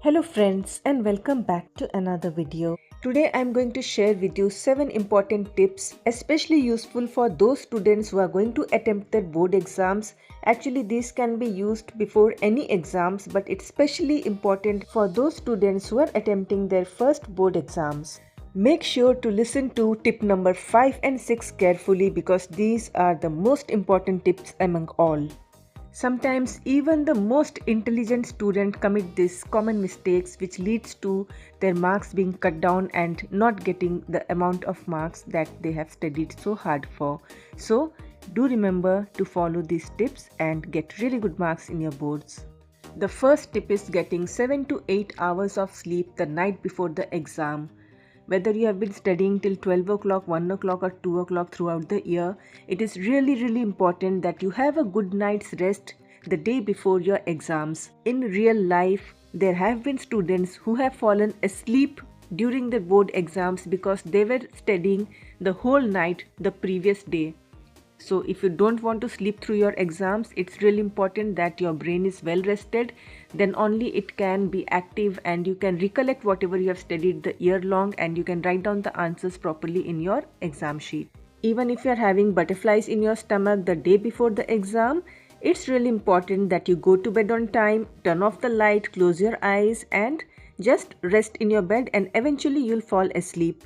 Hello friends and welcome back to another video. Today I am going to share with you 7 important tips especially useful for those students who are going to attempt their board exams. Actually these can be used before any exams, but it's especially important for those students who are attempting their first board exams. Make sure to listen to tip number 5 and 6 carefully because these are the most important tips among all. Sometimes even the most intelligent student commit these common mistakes which leads to their marks being cut down and not getting the amount of marks that they have studied so hard for. So do remember to follow these tips and get really good marks in your boards. The first tip is getting 7 to 8 hours of sleep the night before the exam. Whether you have been studying till 12 o'clock, 1 o'clock or 2 o'clock throughout the year, it is really important that you have a good night's rest the day before your exams. In real life, there have been students who have fallen asleep during their board exams because they were studying the whole night the previous day. So if you don't want to sleep through your exams, it's really important that your brain is well rested. Then only it can be active and you can recollect whatever you have studied the year long, and you can write down the answers properly in your exam sheet. Even if you are having butterflies in your stomach the day before the exam, it's really important that you go to bed on time, turn off the light, close your eyes and just rest in your bed, and eventually you'll fall asleep.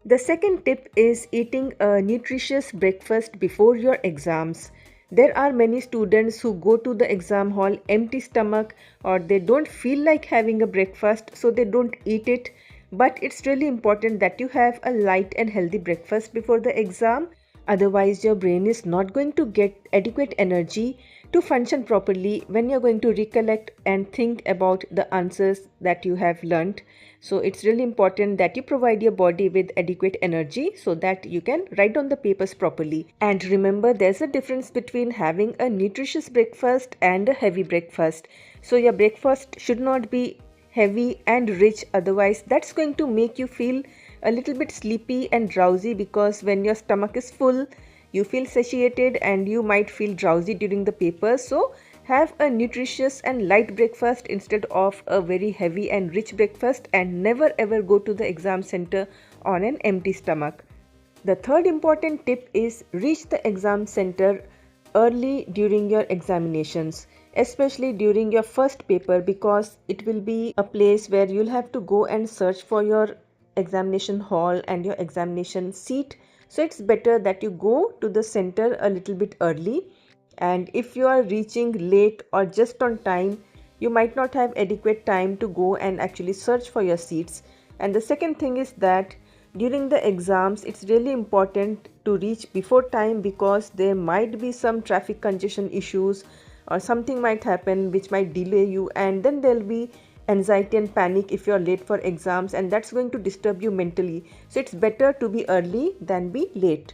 The second tip is eating a nutritious breakfast before your exams. There are many students who go to the exam hall empty stomach, or they don't feel like having a breakfast, so they don't eat it. But it's really important that you have a light and healthy breakfast before the exam. Otherwise, your brain is not going to get adequate energy to function properly when you're going to recollect and think about the answers that you have learnt. So it's really important that you provide your body with adequate energy so that you can write down the papers properly. And remember, there's a difference between having a nutritious breakfast and a heavy breakfast. So your breakfast should not be heavy and rich, otherwise that's going to make you feel a little bit sleepy and drowsy, because when your stomach is full you feel satiated and you might feel drowsy during the paper. So have a nutritious and light breakfast instead of a very heavy and rich breakfast, and never ever go to the exam center on an empty stomach. The third important tip is reach the exam center early during your examinations, especially during your first paper, because it will be a place where you'll have to go and search for your examination hall and your examination seat. So it's better that you go to the center a little bit early, and if you are reaching late or just on time, you might not have adequate time to go and actually search for your seats. And the second thing is that during the exams it's really important to reach before time, because there might be some traffic congestion issues or something might happen which might delay you, and then there'll be anxiety and panic if you're late for exams, and that's going to disturb you mentally. So it's better to be early than be late.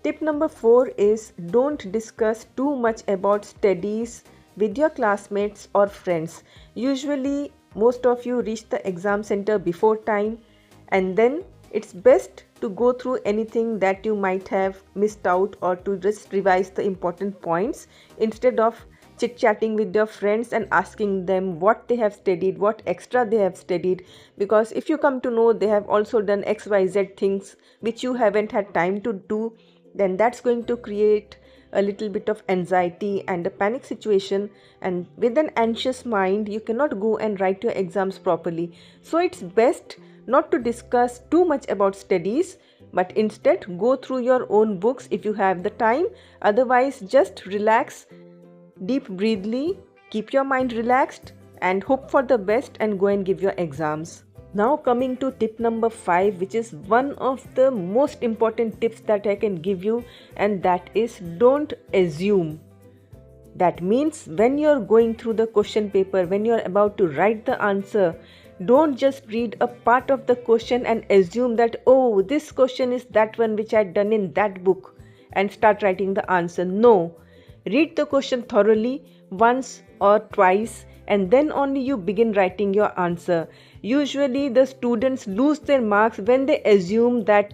Tip number 4 is don't discuss too much about studies with your classmates or friends. Usually most of you reach the exam center before time, and then it's best to go through anything that you might have missed out, or to just revise the important points instead of chit-chatting with your friends and asking them what they have studied, what extra they have studied, because if you come to know they have also done XYZ things which you haven't had time to do, then that's going to create a little bit of anxiety and a panic situation, and with an anxious mind you cannot go and write your exams properly. So it's best not to discuss too much about studies, but instead go through your own books if you have the time. Otherwise just relax, deep breathly, keep your mind relaxed and hope for the best and go and give your exams. Now coming to tip number 5, which is one of the most important tips that I can give you, and that is don't assume. That means when you're going through the question paper, when you're about to write the answer, don't just read a part of the question and assume that, oh, this question is that one which I'd done in that book, and start writing the answer. No. Read the question thoroughly once or twice, and then only you begin writing your answer. Usually the students lose their marks when they assume that,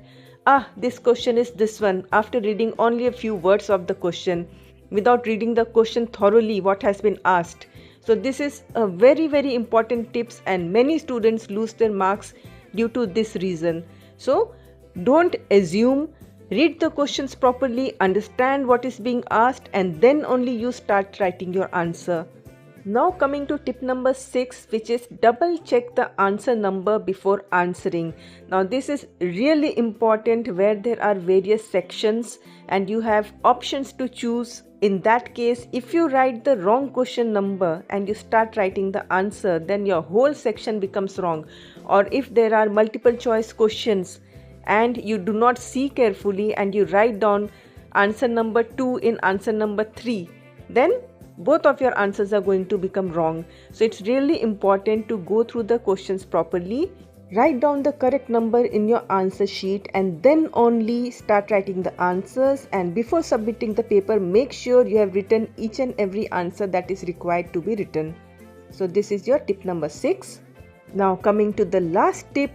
this question is this one, after reading only a few words of the question without reading the question thoroughly what has been asked. So this is a very important tips, and many students lose their marks due to this reason. So don't assume, read the questions properly, understand what is being asked, and then only you start writing your answer. Now coming to tip number 6, which is double check the answer number before answering. Now this is really important, where there are various sections and you have options to choose. In that case, if you write the wrong question number and you start writing the answer, then your whole section becomes wrong. Or if there are multiple choice questions and you do not see carefully and you write down answer number 2 in answer number 3, then both of your answers are going to become wrong. So it's really important to go through the questions properly, write down the correct number in your answer sheet, and then only start writing the answers. And before submitting the paper, make sure you have written each and every answer that is required to be written. So this is your tip number 6. Now coming to the last tip,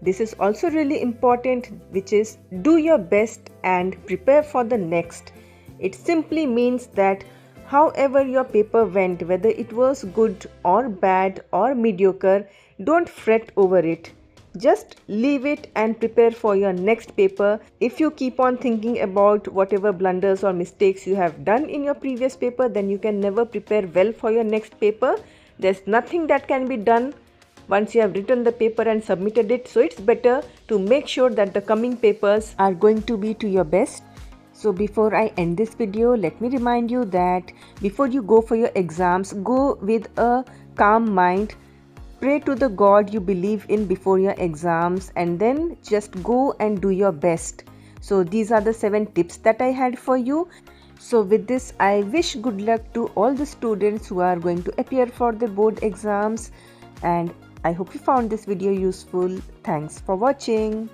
this is also really important, which is do your best and prepare for the next. It simply means that however your paper went, whether it was good or bad or mediocre, don't fret over it. Just leave it and prepare for your next paper. If you keep on thinking about whatever blunders or mistakes you have done in your previous paper, then you can never prepare well for your next paper. There's nothing that can be done once you have written the paper and submitted it. So it's better to make sure that the coming papers are going to be to your best. So before I end this video, let me remind you that before you go for your exams, go with a calm mind. Pray to the God you believe in before your exams, and then just go and do your best. So these are the 7 tips that I had for you. So with this, I wish good luck to all the students who are going to appear for the board exams, and I hope you found this video useful. Thanks for watching.